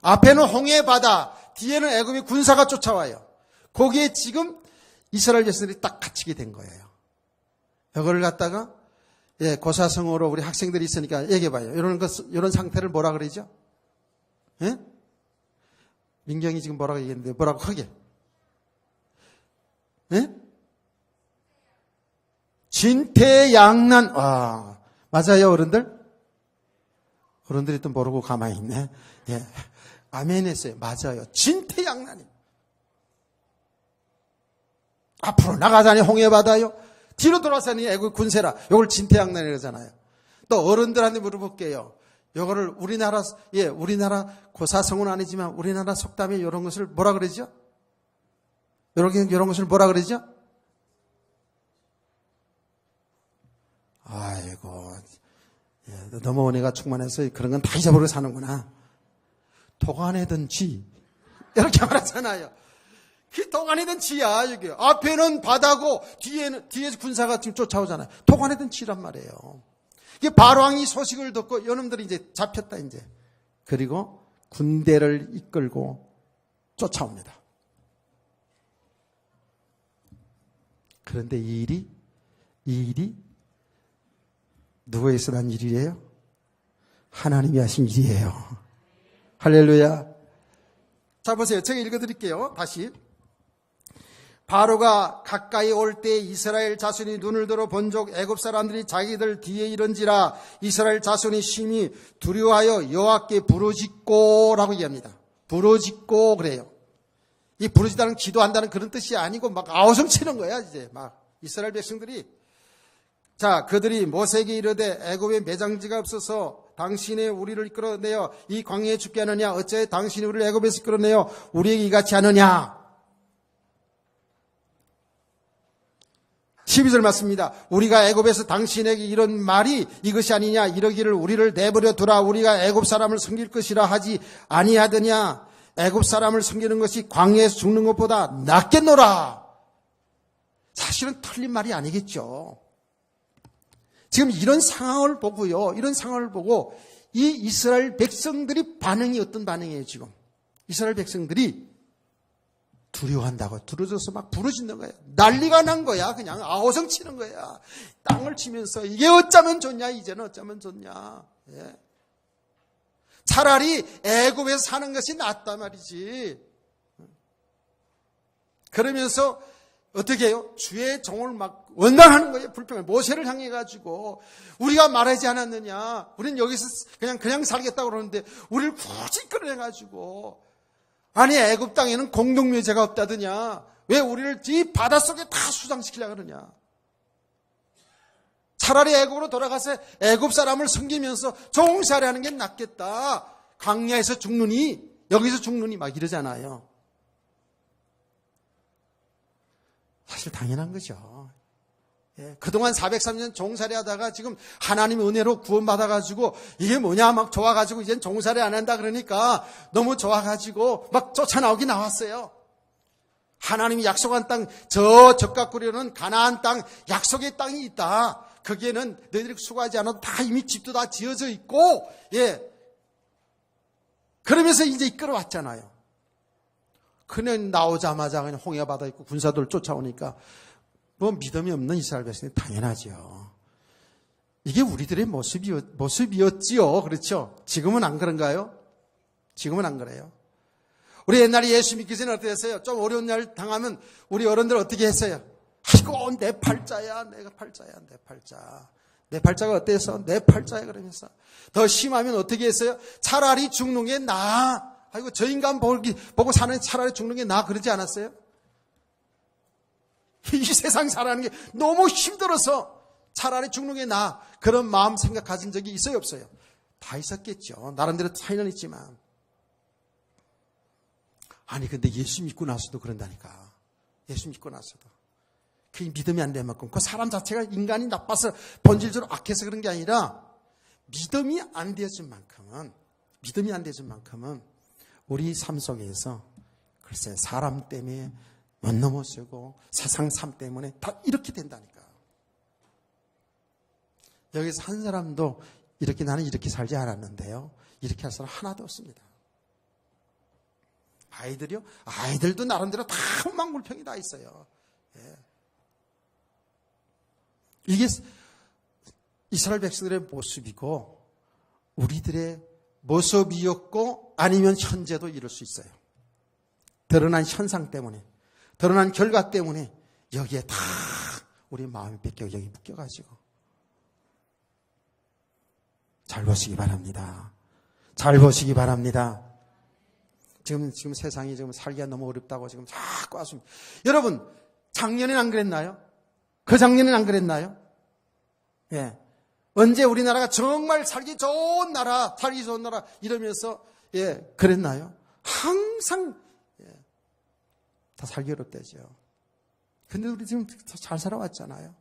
앞에는 홍해 바다, 뒤에는 애굽의 군사가 쫓아와요. 거기에 지금 이스라엘 백성들이 딱 갇히게 된 거예요. 이걸 갖다가 고사성어로 우리 학생들이 있으니까 얘기해봐요. 이런 상태를 뭐라 그러죠? 예? 민경이 지금 뭐라고 얘기했는데 뭐라고 하게? 예? 진퇴양난. 맞아요, 어른들? 어른들이 또 모르고 가만히 있네. 예. 아멘 했어요. 맞아요. 진퇴양난이. 앞으로 나가자니 홍해바다요. 뒤로 돌아서니 애국 군세라. 이걸 진퇴양난이라잖아요. 또 어른들한테 물어볼게요. 이거를 우리나라 고사성은 아니지만 우리나라 속담에 이런 것을 뭐라 그러죠? 이런 것을 뭐라 그러죠? 아이고, 너무 은혜가 충만해서 그런 건 다 잊어버리고 사는구나. 도가내던 쥐. 이렇게 말하잖아요. 그 도가내던 쥐야, 여기. 앞에는 바다고, 뒤에서 군사가 지금 쫓아오잖아요. 도가내던 쥐란 말이에요. 이게 바로왕이 소식을 듣고, 이놈들이 이제 잡혔다, 이제. 그리고 군대를 이끌고 쫓아옵니다. 그런데 이 일이 누구에서 난 일이에요? 하나님이 하신 일이에요. 할렐루야. 자, 보세요. 제가 읽어드릴게요. 다시. 바로가 가까이 올 때 이스라엘 자손이 눈을 들어 본즉 애굽 사람들이 자기들 뒤에 이른지라 이스라엘 자손이 심히 두려워하여 여호와께 부르짖고라고 얘기합니다. 부르짖고 그래요. 이 부르짖다는 기도한다는 그런 뜻이 아니고 막 아우성치는 거야. 이제 막 이스라엘 백성들이. 자, 그들이 모세에게 이르되 애굽에 매장지가 없어서 당신이 우리를 이끌어내어 이 광야에 죽게 하느냐? 어째 당신이 우리를 애굽에서 이끌어내어 우리에게 이같이 하느냐? 12절 맞습니다. 우리가 애굽에서 당신에게 이런 말이 이것이 아니냐? 이러기를 우리를 내버려 두라. 우리가 애굽 사람을 섬길 것이라 하지 아니하더냐? 애굽 사람을 섬기는 것이 광야에서 죽는 것보다 낫겠노라. 사실은 틀린 말이 아니겠죠. 지금 이런 상황을 보고요. 이런 상황을 보고 이 이스라엘 백성들이 반응이 어떤 반응이에요, 지금. 이스라엘 백성들이 두려워한다고 두려워져서 막 부르짖는 거야. 난리가 난 거야. 그냥 아우성 치는 거야. 땅을 치면서 이게 어쩌면 좋냐, 이제는 어쩌면 좋냐. 예. 차라리 애굽에서 사는 것이 낫단 말이지. 그러면서 어떻게 해요? 주의 종을 막 원망하는 거예요. 불평을. 모세를 향해 가지고 우리가 말하지 않았느냐. 우리는 여기서 그냥 살겠다고 그러는데 우리를 굳이 끌어내 가지고 아니 애굽 땅에는 공동묘제가 없다더냐. 왜 우리를 이 바닷속에 다 수장시키려고 그러냐. 차라리 애굽으로 돌아가서 애굽 사람을 섬기면서 종살이하는 게 낫겠다. 광야에서 죽느니 여기서 죽느니 막 이러잖아요. 사실 당연한 거죠. 예, 그동안 403년 종살이 하다가 지금 하나님의 은혜로 구원받아가지고 이게 뭐냐 막 좋아가지고 이젠 종살이 안 한다 그러니까 너무 좋아가지고 막 쫓아나오기 나왔어요. 하나님이 약속한 땅, 저 적각구려는 가나안 땅, 약속의 땅이 있다. 거기에는 너희들이 수고하지 않아도 다 이미 집도 다 지어져 있고, 예. 그러면서 이제 이끌어왔잖아요. 그냥 나오자마자 그냥 홍해 바다 있고 군사들 쫓아오니까 뭐 믿음이 없는 이스라엘 백성이 당연하죠. 이게 우리들의 모습이었지요. 그렇죠? 지금은 안 그런가요? 지금은 안 그래요. 우리 옛날에 예수 믿기 전에 어떻게 했어요? 좀 어려운 날 당하면 우리 어른들 어떻게 했어요? 아이고 내 팔자야, 내가 팔자야, 내 팔자. 내 팔자가 어때서? 내 팔자야 그러면서 더 심하면 어떻게 했어요? 차라리 죽는 게 나아. 아이고 저 인간 보고 사는 차라리 죽는 게 나아 그러지 않았어요? 이 세상 살아가는 게 너무 힘들어서 차라리 죽는 게 나아. 그런 마음 생각 가진 적이 있어요 없어요? 다 있었겠죠. 나름대로 차이는 있지만. 아니 근데 예수 믿고 나서도 그런다니까. 예수 믿고 나서도. 그게 믿음이 안 될 만큼 그 사람 자체가 인간이 나빠서 본질적으로 악해서 그런 게 아니라 믿음이 안 되어진 만큼은 우리 삶 속에서 글쎄 사람 때문에 못 넘어서고 세상 삶 때문에 다 이렇게 된다니까. 여기서 한 사람도 이렇게 나는 이렇게 살지 않았는데요. 이렇게 할 사람 하나도 없습니다. 아이들도 나름대로 다 흥망불평이 다 있어요. 예. 이게 이스라엘 백성들의 모습이고 우리들의 모습이었고 아니면 현재도 이럴 수 있어요. 드러난 현상 때문에, 드러난 결과 때문에 여기에 다 우리 마음이 뺏겨 여기 묶여가지고. 잘 보시기 바랍니다. 잘 보시기 바랍니다. 지금 세상이 지금 살기가 너무 어렵다고 지금 자꾸 하십니다. 여러분, 작년엔 안 그랬나요? 그 작년엔 안 그랬나요? 예. 언제 우리나라가 정말 살기 좋은 나라 이러면서 예, 그랬나요? 항상 예, 다 살기 어렵대죠. 근데 우리 지금 잘 살아왔잖아요.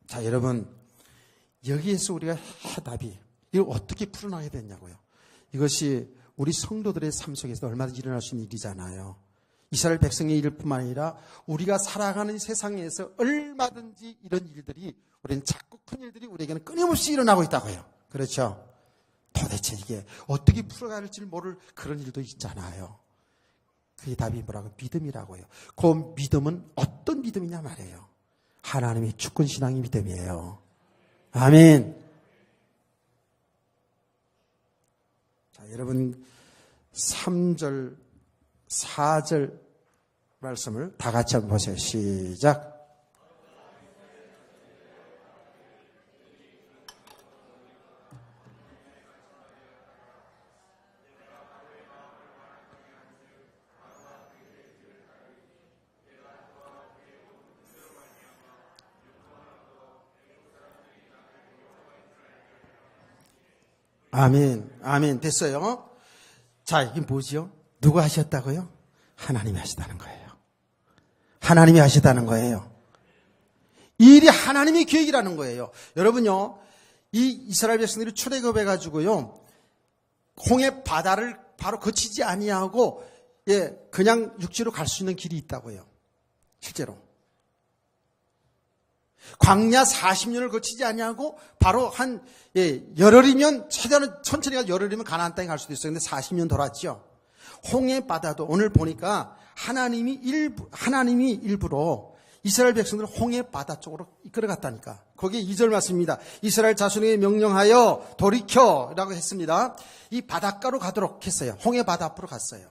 자, 여러분, 여기에서 우리가 해답이 이걸 어떻게 풀어나가야 되냐고요. 이것이 우리 성도들의 삶 속에서 얼마든지 일어날 수 있는 일이잖아요. 이스라엘 백성의 일뿐만 아니라 우리가 살아가는 세상에서 얼마든지 이런 일들이, 우리는 자꾸 큰 일들이 우리에게는 끊임없이 일어나고 있다고요. 그렇죠? 도대체 이게 어떻게 풀어가야 할지 모를 그런 일도 있잖아요. 그게 답이 뭐라고? 믿음이라고요. 그 믿음은 어떤 믿음이냐 말이에요. 하나님의 주권신앙의 믿음이에요. 아멘. 자, 여러분 3절, 4절 말씀을 다 같이 한번 보세요. 시작. 아멘, 아멘. 됐어요. 자, 이게 뭐지요? 누가 하셨다고요? 하나님이 하시다는 거예요. 하나님이 하시다는 거예요. 이 일이 하나님의 계획이라는 거예요. 여러분요, 이 이스라엘 백성들이 출애굽해가지고요, 홍해 바다를 바로 거치지 아니하고, 예, 그냥 육지로 갈 수 있는 길이 있다고요. 실제로. 광야 40년을 거치지 아니하고 바로 한 열흘이면, 최대한 천천히 가서 열흘이면 가나안 땅에 갈 수도 있어요. 근데 40년 돌았죠. 홍해 바다도 오늘 보니까 하나님이 일부러 이스라엘 백성들을 홍해 바다 쪽으로 이끌어갔다니까. 거기에 2절 말씀입니다. 이스라엘 자손에게 명령하여 돌이켜라고 했습니다. 이 바닷가로 가도록 했어요. 홍해 바다 앞으로 갔어요.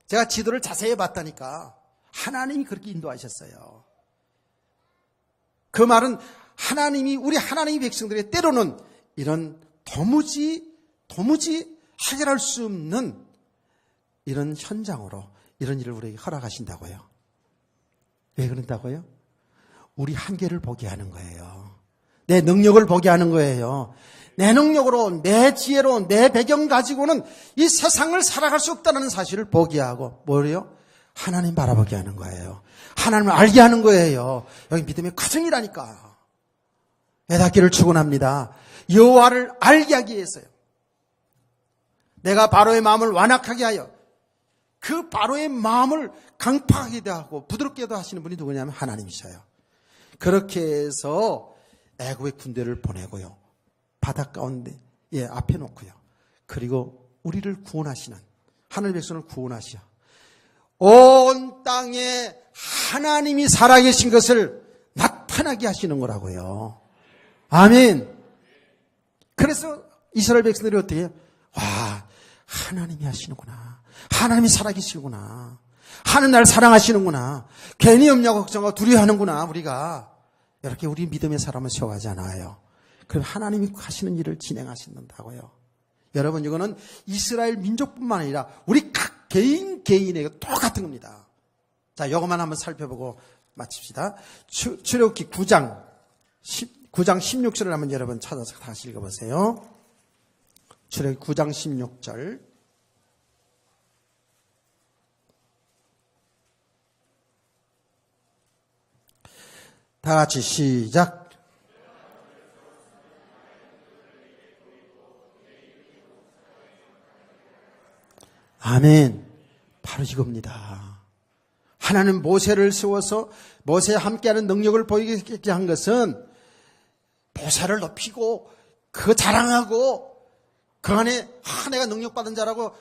제가 지도를 자세히 봤다니까 하나님이 그렇게 인도하셨어요. 그 말은 우리 하나님의 백성들의 때로는 이런 도무지 해결할 수 없는 이런 현장으로 이런 일을 우리에게 허락하신다고요. 왜 그런다고요? 우리 한계를 보게 하는 거예요. 내 능력을 보게 하는 거예요. 내 능력으로, 내 지혜로, 내 배경 가지고는 이 세상을 살아갈 수 없다는 사실을 보게 하고, 뭐래요? 하나님 바라보게 하는 거예요. 하나님을 알게 하는 거예요. 여기 믿음의 과정이라니까. 애닫기를 축원합니다. 여호와를 알게 하기 위해서요. 내가 바로의 마음을 완악하게 하여 그 바로의 마음을 강팍하게 하고 부드럽게도 하시는 분이 누구냐면 하나님이셔요. 그렇게 해서 애굽의 군대를 보내고요. 바다 가운데 앞에 놓고요. 그리고 우리를 구원하시는, 하늘 백성을 구원하시어 온 땅에 하나님이 살아계신 것을 나타나게 하시는 거라고요. 아멘. 그래서 이스라엘 백성들이 어떻게 해요? 와, 하나님이 하시는구나. 하나님이 살아계시구나. 하나님 나를 사랑하시는구나. 괜히 염려 걱정하고 두려워하는구나. 우리가 이렇게 우리 믿음의 사람을 세워가잖아요. 그럼 하나님이 하시는 일을 진행하신다고요. 여러분, 이거는 이스라엘 민족뿐만 아니라 우리 각 개인에게 똑같은 겁니다. 자, 이것만 한번 살펴보고 마칩시다. 출애굽기 9장 16절을 한번 여러분 찾아서 다시 읽어보세요. 출애굽기 9장 16절. 다 같이 시작. 아멘. 바로 이겁니다. 하나님 모세를 세워서 모세와 함께하는 능력을 보이게 한 것은 모세를 높이고 그 자랑하고 그 안에 내가 능력받은 자라고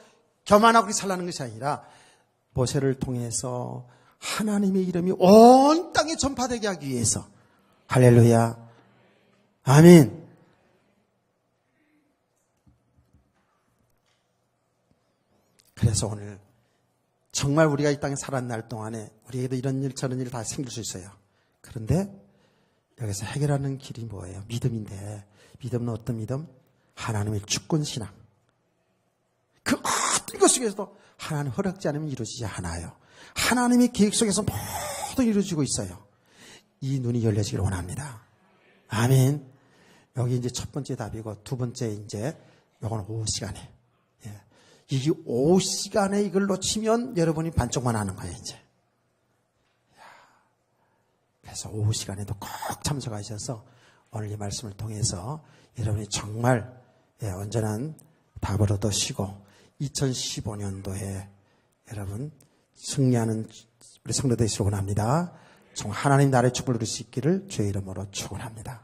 교만하고 살라는 것이 아니라 모세를 통해서 하나님의 이름이 온 땅에 전파되게 하기 위해서. 할렐루야. 아멘. 그래서 오늘 정말 우리가 이 땅에 살아난 날 동안에 우리에게도 이런 일 저런 일 다 생길 수 있어요. 그런데 여기서 해결하는 길이 뭐예요? 믿음인데, 믿음은 어떤 믿음? 하나님의 주권신앙. 그 어떤 것 속에서도 하나님 허락지 않으면 이루어지지 않아요. 하나님의 계획 속에서 모두 이루어지고 있어요. 이 눈이 열려지기를 원합니다. 아멘. 여기 이제 첫 번째 답이고, 두 번째 이제 요건 오후 시간에. 예. 이 오후 시간에 이걸 놓치면 여러분이 반쪽만 하는 거예요, 이제. 그래서 오후 시간에도 꼭 참석하셔서 오늘 이 말씀을 통해서 여러분이 정말 온전한 답을 얻으시고 2015년도에 여러분 승리하는 우리 성도들 되시길 원합니다. 정말 하나님 나라의 축복을 누릴 수 있기를 주의 이름으로 축원합니다.